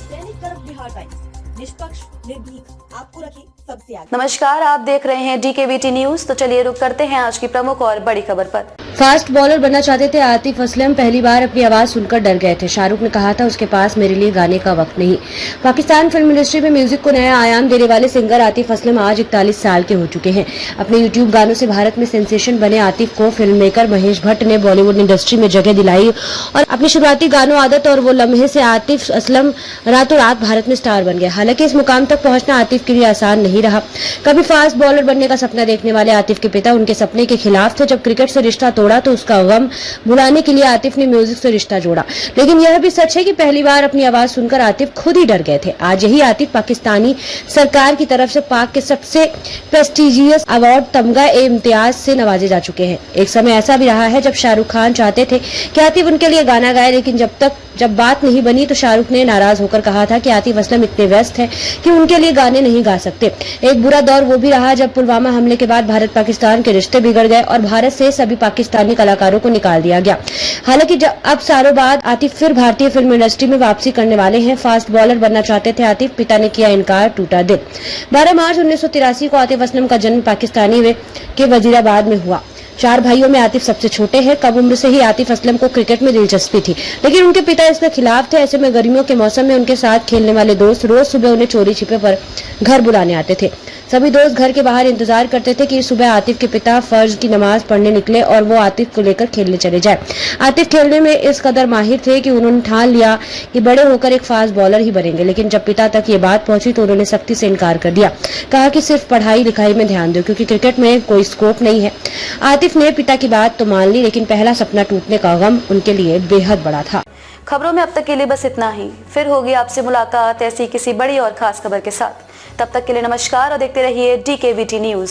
दैनिक कर्क बिहार टाइम्स, निष्पक्ष, निर्भीक, आपको रखे सबसे आगे। नमस्कार, आप देख रहे हैं DKVT न्यूज। तो चलिए रुक करते हैं आज की प्रमुख और बड़ी खबर पर। फास्ट बॉलर बनना चाहते थे आतिफ असलम, पहली बार अपनी आवाज सुनकर डर गए थे। शाहरुख ने कहा था उसके पास मेरे लिए गाने का वक्त नहीं। पाकिस्तान फिल्म इंडस्ट्री में म्यूजिक को नया आयाम देने वाले सिंगर आतिफ असलम आज 41 साल के हो चुके हैं। अपने यूट्यूब गानों से भारत में सेंसेशन बने आतिफ को फिल्म मेकर महेश भट्ट ने बॉलीवुड इंडस्ट्री में जगह दिलाई और अपनी शुरुआती गानों आदत और वो लम्हे से आतिफ असलम रातों रात भारत में स्टार बन गए। हालांकि इस मुकाम तक पहुंचना आतिफ के लिए आसान नहीं रहा। कभी फास्ट बॉलर बनने का सपना देखने वाले आतिफ के पिता उनके सपने के खिलाफ थे। जब क्रिकेट से रिश्ता तोड़ा तो उसका गम भुलाने के लिए आतिफ ने म्यूजिक से रिश्ता जोड़ा। लेकिन यह भी सच है कि पहली बार अपनी आवाज सुनकर आतिफ खुद ही डर गए थे। आज यही आतिफ पाकिस्तानी सरकार की तरफ से पाक के सबसे प्रेस्टिजियस अवार्ड तमगा-ए-इम्तियाज से नवाजे जा चुके हैं। एक समय ऐसा भी रहा है जब शाहरुख खान चाहते थे कि आतिफ उनके लिए गाना गाए, लेकिन जब बात नहीं बनी तो शाहरुख ने नाराज होकर कहा था कि आतिफ असलम इतने व्यस्त हैं कि उनके लिए गाने नहीं गा सकते। एक बुरा दौर वो भी रहा जब पुलवामा हमले के बाद भारत पाकिस्तान के रिश्ते बिगड़ गए और भारत से सभी पाकिस्तानी कलाकारों को निकाल दिया गया। हालांकि अब सालों बाद आतिफ फिर भारतीय फिल्म इंडस्ट्री में वापसी करने वाले हैं। फास्ट बॉलर बनना चाहते थे आतिफ, पिता ने किया इनकार, टूटा दिल। 12 मार्च 1983 को आतिफ असलम का जन्म पाकिस्तानी के वजीराबाद में हुआ। 4 भाइयों में आतिफ सबसे छोटे हैं। कम उम्र से ही आतिफ असलम को क्रिकेट में दिलचस्पी थी, लेकिन उनके पिता इसके खिलाफ थे। ऐसे में गर्मियों के मौसम में उनके साथ खेलने वाले दोस्त रोज सुबह उन्हें चोरी छिपे पर घर बुलाने आते थे। सभी दोस्त घर के बाहर इंतजार करते थे कि सुबह आतिफ के पिता फर्ज की नमाज पढ़ने निकले और वो आतिफ को लेकर खेलने चले जाए। आतिफ खेलने में इस कदर माहिर थे कि उन्होंने ठान लिया कि बड़े होकर एक फास्ट बॉलर ही बनेंगे। लेकिन जब पिता तक ये बात पहुंची तो उन्होंने सख्ती से इनकार कर दिया। कहा कि सिर्फ पढ़ाई लिखाई में ध्यान दो, क्योंकि क्रिकेट में कोई स्कोप नहीं है। आतिफ ने पिता की बात तो मान ली, लेकिन पहला सपना टूटने का गम उनके लिए बेहद बड़ा था। खबरों में अब तक के लिए बस इतना ही। फिर होगी आपसे मुलाकात ऐसी किसी बड़ी और खास खबर के साथ। तब तक के लिए नमस्कार और देखते रहिए DKVT न्यूज।